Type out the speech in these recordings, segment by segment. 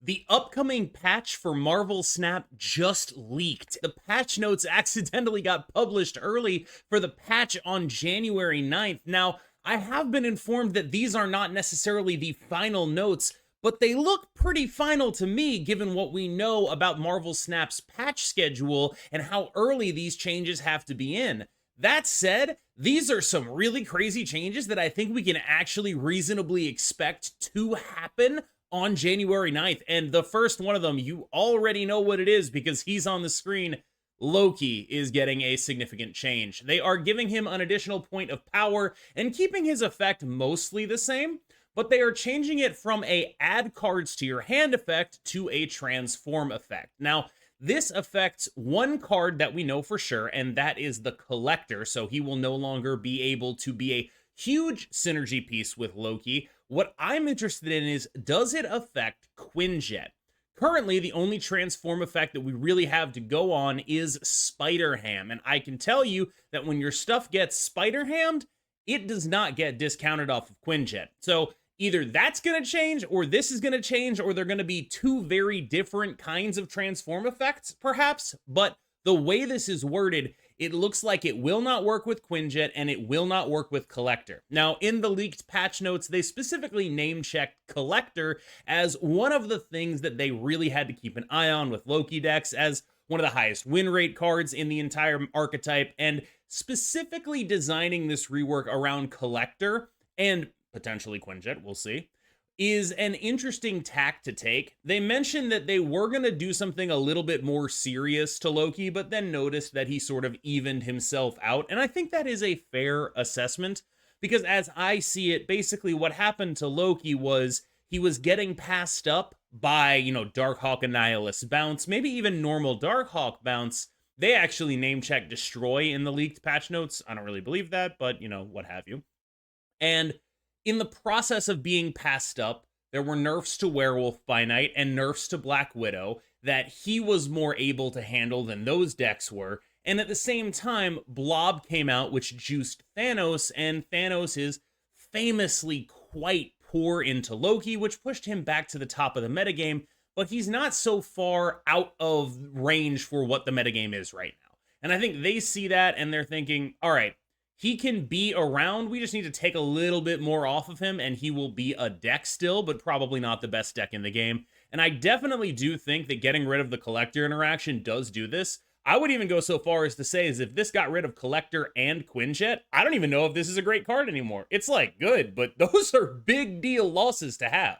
The upcoming patch for Marvel Snap just leaked. The patch notes accidentally got published early for the patch on January 9th. Now, I have been informed that these are not necessarily the final notes, but they look pretty final to me given what we know about Marvel Snap's patch schedule and how early these changes have to be in. That said, these are some really crazy changes that I think we can actually reasonably expect to happen on January 9th. And the first one of them, you already know what it is because he's on the screen. Loki is getting a significant change. They are giving him an additional point of power and keeping his effect mostly the same, but they are changing it from a add cards to your hand effect to a transform effect. Now, this affects one card that we know for sure, and that is the Collector, so he will no longer be able to be a huge synergy piece with Loki. What I'm interested in is, does it affect Quinjet? Currently, the only transform effect that we really have to go on is Spider Ham, and I can tell you that when your stuff gets Spider Hammed, it does not get discounted off of Quinjet. So either that's going to change, or this is going to change, or they're going to be two very different kinds of transform effects, perhaps. But the way this is worded, it looks like it will not work with Quinjet, and it will not work with Collector. Now, in the leaked patch notes, they specifically name-checked Collector as one of the things that they really had to keep an eye on with Loki decks, as one of the highest win rate cards in the entire archetype, and specifically designing this rework around Collector, and potentially Quinjet, we'll see, is an interesting tack to take. They mentioned that they were going to do something a little bit more serious to Loki, but then noticed that he sort of evened himself out. And I think that is a fair assessment, because as I see it, basically what happened to Loki was he was getting passed up by, Darkhawk Anihilist bounce, maybe even normal Darkhawk bounce. They actually name-check Destroy in the leaked patch notes. I don't really believe that, but, what have you. And in the process of being passed up, there were nerfs to Werewolf by Night and nerfs to Black Widow that he was more able to handle than those decks were. And at the same time, Blob came out, which juiced Thanos, and Thanos is famously quite poor into Loki, which pushed him back to the top of the metagame, but he's not so far out of range for what the metagame is right now. And I think they see that, and they're thinking, all right, he can be around. We just need to take a little bit more off of him, and he will be a deck still, but probably not the best deck in the game. And I definitely do think that getting rid of the Collector interaction does do this. I would even go so far as to say is if this got rid of Collector and Quinjet, I don't even know if this is a great card anymore. It's good, but those are big deal losses to have.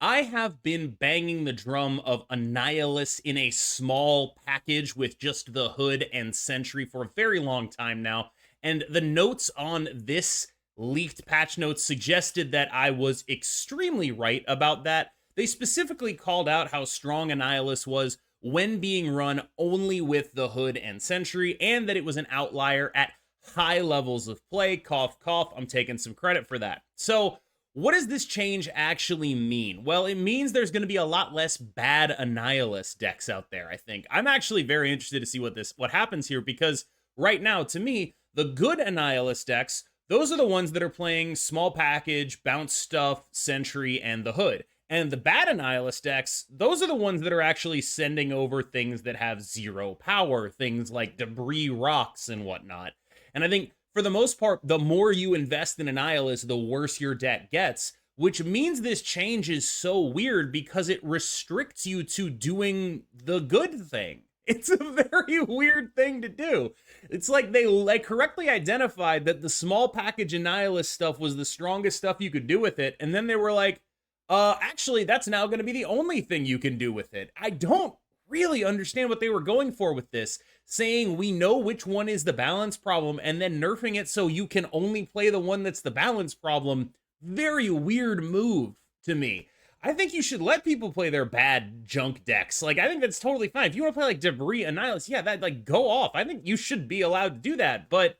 I have been banging the drum of Anihilist in a small package with just the hood and sentry for a very long time now. And the notes on this leaked patch notes suggested that I was extremely right about that. They specifically called out how strong Anihilist was when being run only with the hood and sentry, and that it was an outlier at high levels of play. Cough, cough, I'm taking some credit for that. So what does this change actually mean? Well, it means there's going to be a lot less bad Anihilist decks out there, I think. I'm actually very interested to see what happens here, because right now, to me, the good Anihilist decks, those are the ones that are playing small package, bounce stuff, sentry, and the hood. And the bad Anihilist decks, those are the ones that are actually sending over things that have zero power, things like debris, rocks, and whatnot. And I think, for the most part, the more you invest in Anihilist, the worse your deck gets, which means this change is so weird because it restricts you to doing the good thing. It's a very weird thing to do. It's like they correctly identified that the small package Anihilist stuff was the strongest stuff you could do with it, and then they were like, actually, that's now going to be the only thing you can do with it. I don't really understand what they were going for with this, saying we know which one is the balance problem, and then nerfing it so you can only play the one that's the balance problem. Very weird move to me. I think you should let people play their bad junk decks. I think that's totally fine. If you want to play Debris, Anihilist, yeah, that go off. I think you should be allowed to do that, but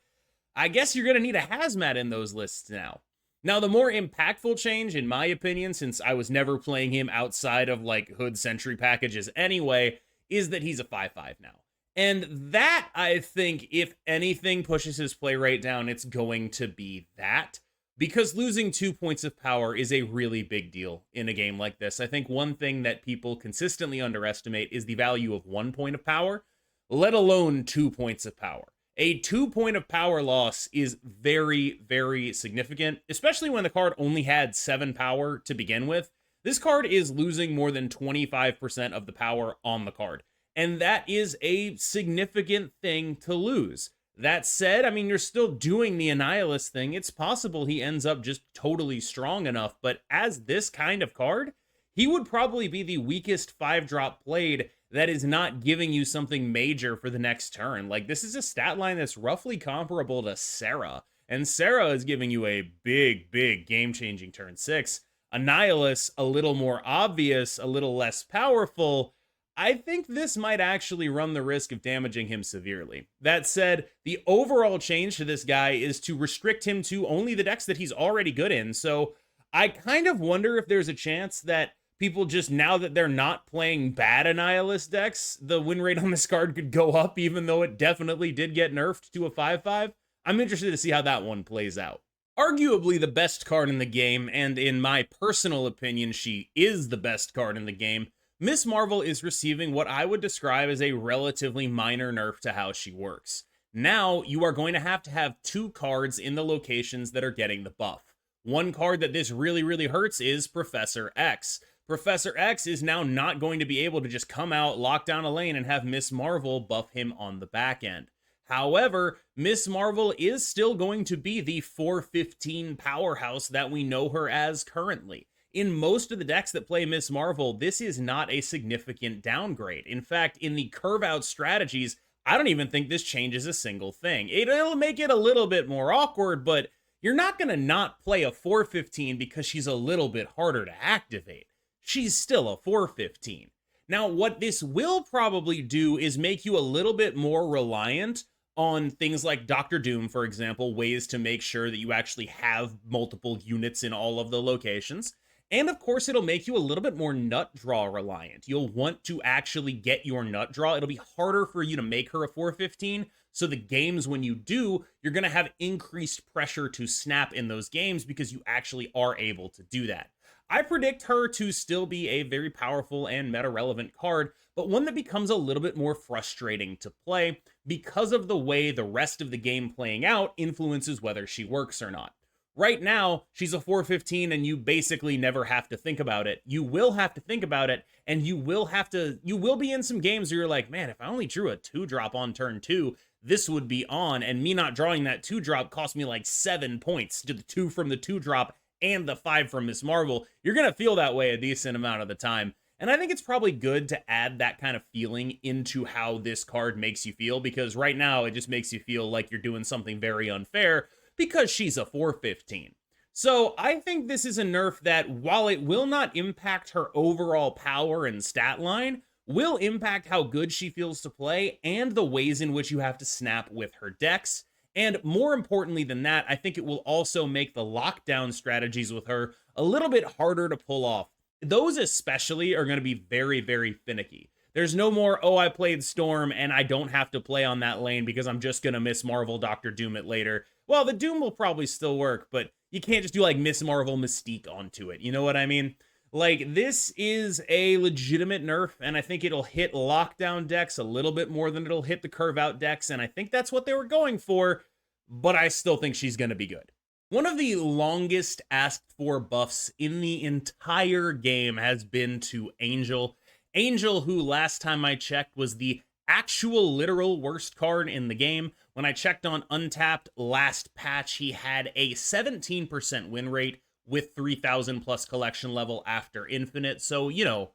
I guess you're going to need a hazmat in those lists now. Now, the more impactful change, in my opinion, since I was never playing him outside of hood sentry packages anyway, is that he's a 5/5 now. And that, I think, if anything pushes his play rate down, it's going to be that. Because losing 2 points of power is a really big deal in a game like this. I think one thing that people consistently underestimate is the value of 1 point of power, let alone 2 points of power. A 2 point of power loss is very, very significant, especially when the card only had 7 power to begin with. This card is losing more than 25% of the power on the card, and that is a significant thing to lose. That said, I mean, you're still doing the Anihilist thing. It's possible he ends up just totally strong enough, but as this kind of card, he would probably be the weakest 5-drop played that is not giving you something major for the next turn. Like, this is a stat line that's roughly comparable to Sarah, and Sarah is giving you a big, big game-changing turn 6. Anihilist, a little more obvious, a little less powerful. I think this might actually run the risk of damaging him severely. That said, the overall change to this guy is to restrict him to only the decks that he's already good in. So I kind of wonder if there's a chance that people just, now that they're not playing bad Anihilist decks, the win rate on this card could go up, even though it definitely did get nerfed to a 5/5. I'm interested to see how that one plays out. Arguably the best card in the game, and in my personal opinion, she is the best card in the game, Miss Marvel is receiving what I would describe as a relatively minor nerf to how she works. Now, you are going to have 2 cards in the locations that are getting the buff. One card that this really, really hurts is Professor X. Professor X is now not going to be able to just come out, lock down a lane, and have Miss Marvel buff him on the back end. However, Miss Marvel is still going to be the 415 powerhouse that we know her as currently. In most of the decks that play Miss Marvel, this is not a significant downgrade. In fact, in the curve-out strategies, I don't even think this changes a single thing. It'll make it a little bit more awkward, but you're not going to not play a 415 because she's a little bit harder to activate. She's still a 415. Now, what this will probably do is make you a little bit more reliant on things like Dr. Doom, for example, ways to make sure that you actually have multiple units in all of the locations. And of course, it'll make you a little bit more nut draw reliant. You'll want to actually get your nut draw. It'll be harder for you to make her a 415. So the games when you do, you're going to have increased pressure to snap in those games because you actually are able to do that. I predict her to still be a very powerful and meta-relevant card, but one that becomes a little bit more frustrating to play because of the way the rest of the game playing out influences whether she works or not. Right now, she's a 415 and you basically never have to think about it. You will have to think about it, and you will be in some games where you're like, man, if I only drew a 2-drop on turn 2, this would be on, and me not drawing that 2-drop cost me like 7 points to the 2 from the 2-drop and the 5 from Miss Marvel. You're going to feel that way a decent amount of the time. And I think it's probably good to add that kind of feeling into how this card makes you feel, because right now it just makes you feel like you're doing something very unfair because she's a 415. So I think this is a nerf that, while it will not impact her overall power and stat line, will impact how good she feels to play and the ways in which you have to snap with her decks. And more importantly than that, I think it will also make the lockdown strategies with her a little bit harder to pull off. Those especially are going to be very, very finicky. There's no more, oh, I played Storm and I don't have to play on that lane because I'm just going to Miss Marvel Dr. Doom it later. Well, the Doom will probably still work, but you can't just do like Miss Marvel Mystique onto it. You know what I mean? Like, this is a legitimate nerf, and I think it'll hit lockdown decks a little bit more than it'll hit the curve out decks, and I think that's what they were going for, but I still think she's going to be good. One of the longest asked for buffs in the entire game has been to Angel. Angel, who last time I checked was the actual literal worst card in the game. When I checked on Untapped last patch, he had a 17% win rate with 3,000 plus collection level after Infinite. So, you know,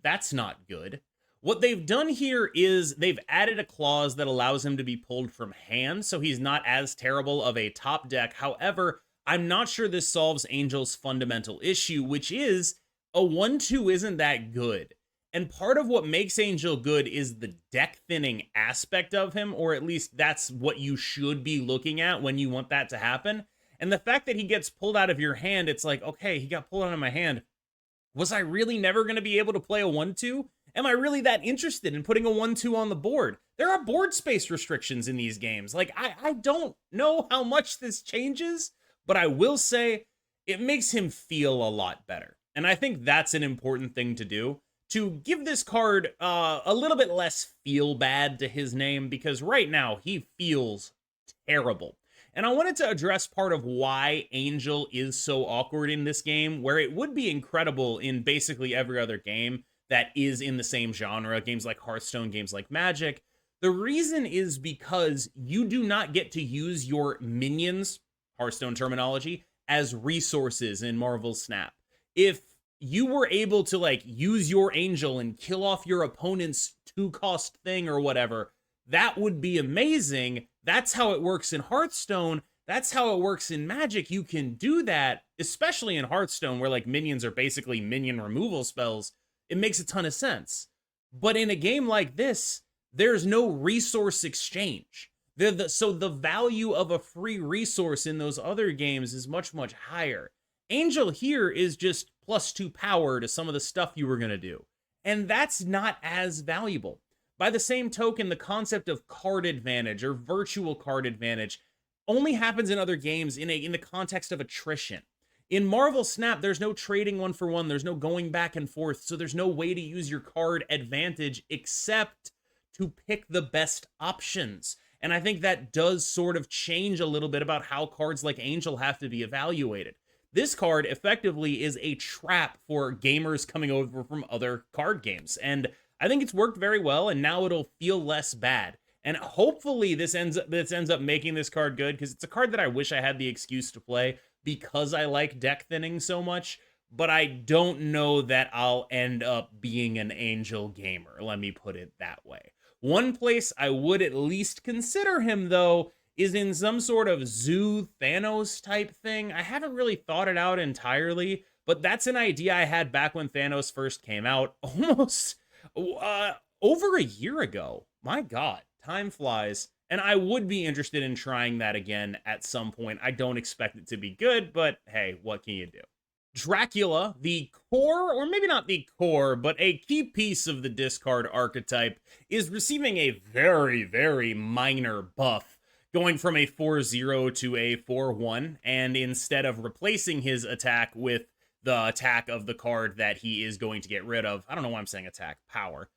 that's not good. What they've done here is they've added a clause that allows him to be pulled from hand, so he's not as terrible of a top deck. However, I'm not sure this solves Angel's fundamental issue, which is a 1-2 isn't that good. And part of what makes Angel good is the deck thinning aspect of him, or at least that's what you should be looking at when you want that to happen. And the fact that he gets pulled out of your hand, it's like, okay, he got pulled out of my hand. Was I really never going to be able to play a 1-2? Am I really that interested in putting a 1-2 on the board? There are board space restrictions in these games. Like, I don't know how much this changes, but I will say it makes him feel a lot better. And I think that's an important thing to do, to give this card a little bit less feel bad to his name, because right now he feels terrible. And I wanted to address part of why Angel is so awkward in this game, where it would be incredible in basically every other game that is in the same genre, games like Hearthstone, games like Magic. The reason is because you do not get to use your minions, Hearthstone terminology, as resources in Marvel Snap. If you were able to like use your Angel and kill off your opponent's 2-cost thing or whatever, that would be amazing. That's how it works in Hearthstone. That's how it works in Magic. You can do that, especially in Hearthstone, where like minions are basically minion removal spells. It makes a ton of sense. But in a game like this, there's no resource exchange. So the value of a free resource in those other games is much, much higher. Angel here is just +2 power to some of the stuff you were going to do. And that's not as valuable. By the same token, the concept of card advantage or virtual card advantage only happens in other games in the context of attrition. In Marvel Snap, there's no trading 1-for-1, there's no going back and forth, so there's no way to use your card advantage except to pick the best options. And I think that does sort of change a little bit about how cards like Angel have to be evaluated. This card effectively is a trap for gamers coming over from other card games, and I think it's worked very well, and now it'll feel less bad. And hopefully this ends up making this card good, because it's a card that I wish I had the excuse to play because I like deck thinning so much, but I don't know that I'll end up being an Angel gamer, let me put it that way. One place I would at least consider him, though, is in some sort of Zoo Thanos type thing. I haven't really thought it out entirely, but that's an idea I had back when Thanos first came out, almost over a year ago. My God, time flies. And I would be interested in trying that again at some point. I don't expect it to be good, but hey, what can you do? Dracula, the core, or maybe not the core, but a key piece of the discard archetype, is receiving a very, very minor buff, going from a 4-0 to a 4-1, and instead of replacing his attack with the attack of the card that he is going to get rid of, I don't know why I'm saying attack, power,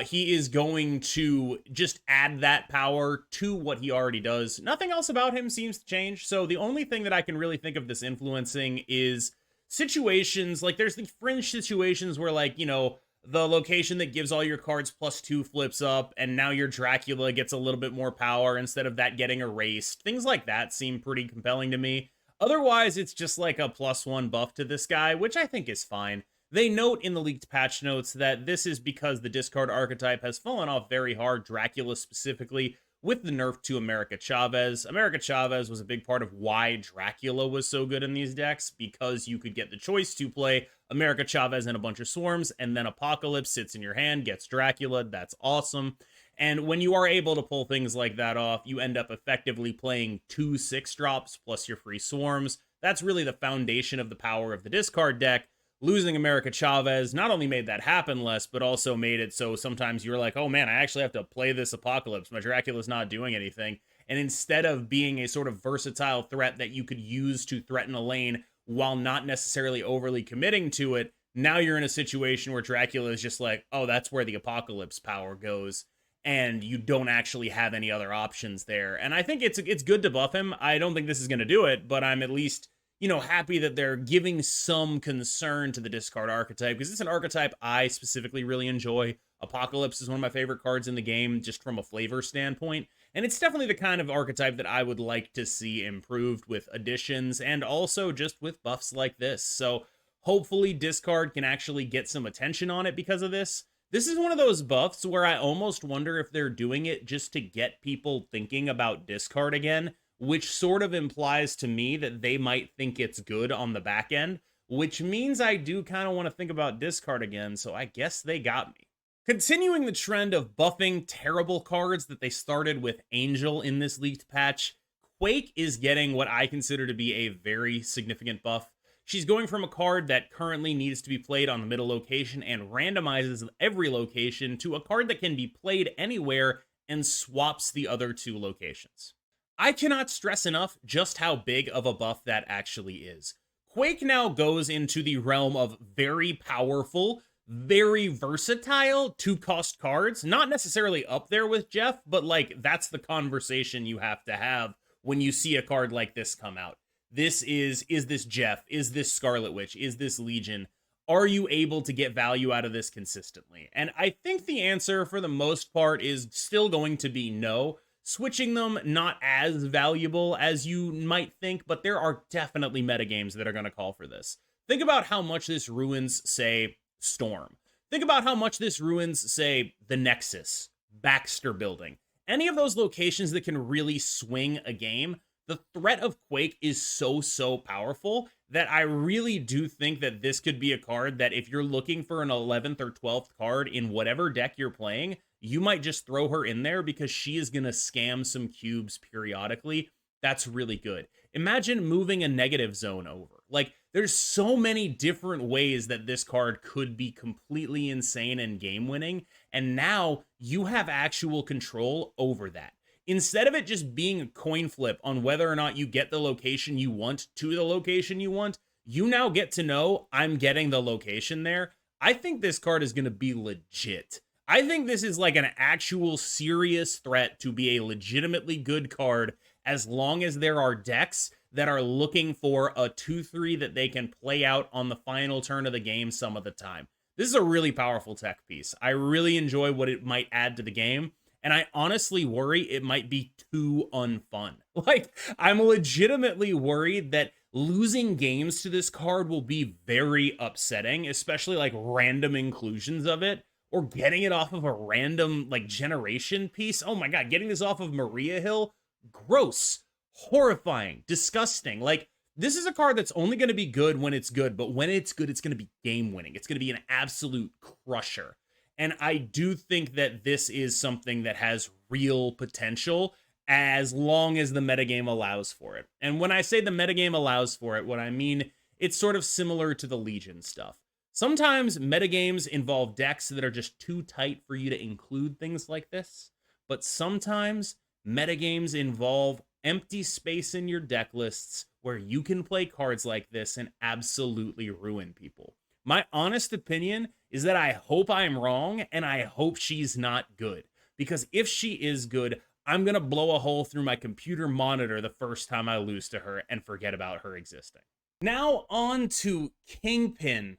he is going to just add that power to what he already does. Nothing else about him seems to change, so the only thing that I can really think of this influencing is situations, like there's the fringe situations where, like, you know, the location that gives all your cards +2 flips up, and now your Dracula gets a little bit more power instead of that getting erased. Things like that seem pretty compelling to me. Otherwise, it's just like a +1 buff to this guy, which I think is fine. They note in the leaked patch notes that this is because the discard archetype has fallen off very hard, Dracula specifically, with the nerf to America Chavez. America Chavez was a big part of why Dracula was so good in these decks, because you could get the choice to play America Chavez and a bunch of swarms, and then Apocalypse sits in your hand, gets Dracula. That's awesome. And when you are able to pull things like that off, you end up effectively playing 2 6-drops plus your free swarms. That's really the foundation of the power of the discard deck. Losing America Chavez not only made that happen less, but also made it so sometimes you're like, oh man, I actually have to play this Apocalypse. My Dracula's not doing anything. And instead of being a sort of versatile threat that you could use to threaten a lane while not necessarily overly committing to it, now you're in a situation where Dracula is just like, oh, that's where the Apocalypse power goes, and you don't actually have any other options there. And I think it's good to buff him. I don't think this is going to do it, but I'm at least, you know, happy that they're giving some concern to the discard archetype, because it's an archetype I specifically really enjoy. Apocalypse is one of my favorite cards in the game, just from a flavor standpoint, and it's definitely the kind of archetype that I would like to see improved with additions, and also just with buffs like this. So hopefully discard can actually get some attention on it because of this. This is one of those buffs where I almost wonder if they're doing it just to get people thinking about discard again, which sort of implies to me that they might think it's good on the back end, which means I do kind of want to think about discard again, so I guess they got me. Continuing the trend of buffing terrible cards that they started with Angel in this leaked patch, Quake is getting what I consider to be a very significant buff. She's going from a card that currently needs to be played on the middle location and randomizes every location to a card that can be played anywhere and swaps the other 2 locations. I cannot stress enough just how big of a buff that actually is. Quake now goes into the realm of very powerful, very versatile two-cost cards. Not necessarily up there with Jeff, but like that's the conversation you have to have when you see a card like this come out. This is this Jeff? Is this Scarlet Witch? Is this Legion? Are you able to get value out of this consistently? And I think the answer for the most part is still going to be no. Switching them, not as valuable as you might think, but there are definitely metagames that are going to call for this. Think about how much this ruins, say, Storm. Think about how much this ruins, say, the Nexus, Baxter Building. Any of those locations that can really swing a game. The threat of Quake is so powerful that I really do think that this could be a card that if you're looking for an 11th or 12th card in whatever deck you're playing, you might just throw her in there because she is going to scam some cubes periodically. That's really good. Imagine moving a negative zone over. Like, there's so many different ways that this card could be completely insane and game winning, and now you have actual control over that. Instead of it just being a coin flip on whether or not you get the location you want to the location you want, you now get to know, I'm getting the location there. I think this card is going to be legit. I think this is like an actual serious threat to be a legitimately good card as long as there are decks that are looking for a 2-3 that they can play out on the final turn of the game some of the time. This is a really powerful tech piece. I really enjoy what it might add to the game. And I honestly worry it might be too unfun. Like, I'm legitimately worried that losing games to this card will be very upsetting, especially like random inclusions of it, or getting it off of a random like generation piece. Oh my God, getting this off of Maria Hill, gross, horrifying, disgusting. Like, this is a card that's only going to be good when it's good, but when it's good, it's going to be game winning. It's going to be an absolute crusher. And I do think that this is something that has real potential as long as the metagame allows for it. And when I say the metagame allows for it, what I mean, it's sort of similar to the Legion stuff. Sometimes metagames involve decks that are just too tight for you to include things like this. But sometimes metagames involve empty space in your deck lists where you can play cards like this and absolutely ruin people. My honest opinion is that I hope I'm wrong, and I hope she's not good. Because if she is good, I'm going to blow a hole through my computer monitor the first time I lose to her and forget about her existing. Now on to Kingpin.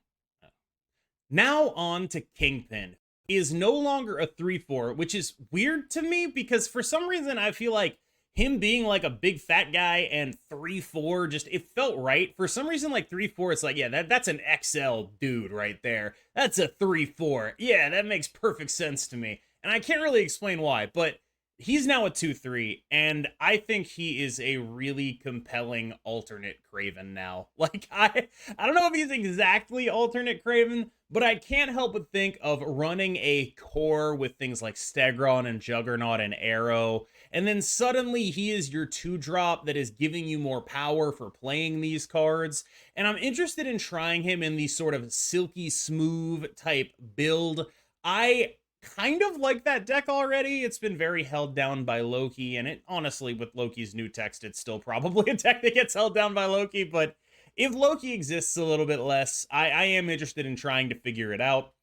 He is no longer a 3-4, which is weird to me because for some reason I feel like him being like a big fat guy and 3-4, just, it felt right. For some reason, like 3-4, it's like, yeah, that's an XL dude right there. That's a 3-4. Yeah, that makes perfect sense to me. And I can't really explain why, but he's now a 2-3, and I think he is a really compelling alternate Kraven now. Like, I don't know if he's exactly alternate Kraven, but I can't help but think of running a core with things like Stegron and Juggernaut and Arrow, and then suddenly he is your 2-drop that is giving you more power for playing these cards, and I'm interested in trying him in the sort of silky smooth type build. I kind of like that deck already. It's been very held down by Loki, and it honestly, with Loki's new text, it's still probably a deck that gets held down by Loki, but if Loki exists a little bit less, I am interested in trying to figure it out.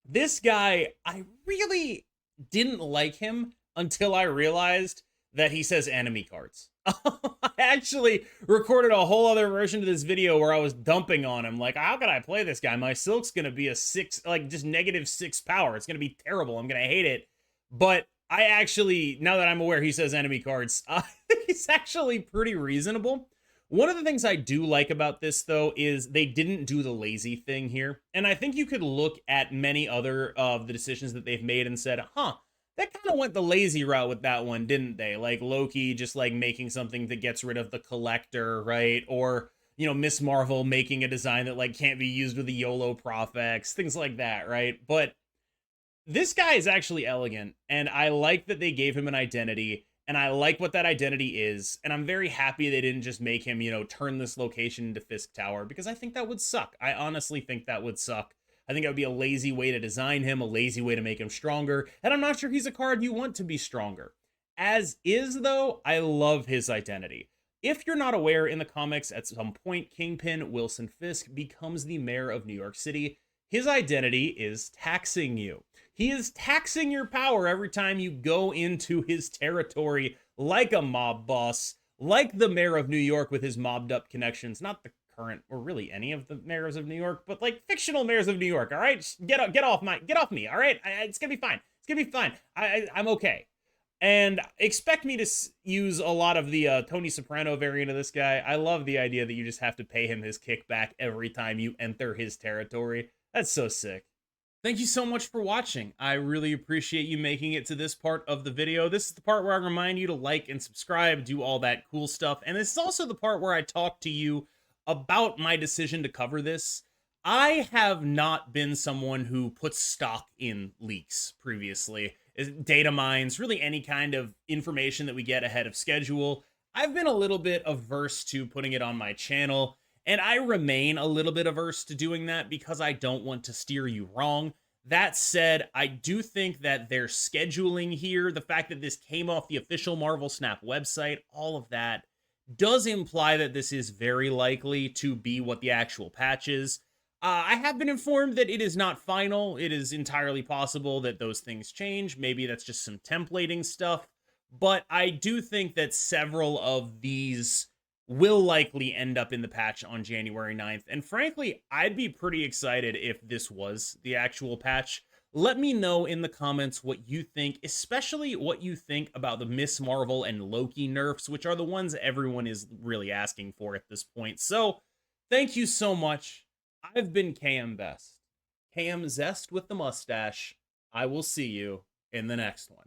This guy, I really didn't like him until I realized that he says enemy cards. I actually recorded a whole other version of this video where I was dumping on him. Like, how can I play this guy? My Silk's gonna be a 6, like, just -6 power. It's gonna be terrible. I'm gonna hate it. But I actually, now that I'm aware he says enemy cards, I think he's actually pretty reasonable. One of the things I do like about this, though, is they didn't do the lazy thing here. And I think you could look at many other of the decisions that they've made and said, huh, that kind of went the lazy route with that one, didn't they? Like Loki just like making something that gets rid of the collector, right? Or, you know, Miss Marvel making a design that like can't be used with the YOLO Profex, things like that, right? But this guy is actually elegant, and I like that they gave him an identity, and I like what that identity is, and I'm very happy they didn't just make him, you know, turn this location into Fisk Tower, because I think that would suck. I honestly think that would suck. I think that would be a lazy way to design him, a lazy way to make him stronger, and I'm not sure he's a card you want to be stronger. As is, though, I love his identity. If you're not aware, in the comics, at some point, Kingpin Wilson Fisk becomes the mayor of New York City. His identity is taxing you. He is taxing your power every time you go into his territory like a mob boss, like the mayor of New York with his mobbed up connections. Not the current, or really any of the mayors of New York, but like fictional mayors of New York. All right, get off me. All right, it's gonna be fine. It's gonna be fine. I'm okay. And expect me to use a lot of the Tony Soprano variant of this guy. I love the idea that you just have to pay him his kickback every time you enter his territory. That's so sick. Thank you so much for watching. I really appreciate you making it to this part of the video. This is the part where I remind you to like and subscribe, do all that cool stuff. And this is also the part where I talk to you about my decision to cover this. I have not been someone who puts stock in leaks previously. Data mines, really any kind of information that we get ahead of schedule. I've been a little bit averse to putting it on my channel, and I remain a little bit averse to doing that because I don't want to steer you wrong. That said, I do think that their scheduling here, the fact that this came off the official Marvel Snap website, all of that does imply that this is very likely to be what the actual patch is. I have been informed that it is not final. It is entirely possible that those things change. Maybe that's just some templating stuff. But I do think that several of these will likely end up in the patch on January 9th. And frankly, I'd be pretty excited if this was the actual patch. Let me know in the comments what you think, especially what you think about the Miss Marvel and Loki nerfs, which are the ones everyone is really asking for at this point. So, thank you so much. I've been KM Best. KM Zest with the mustache. I will see you in the next one.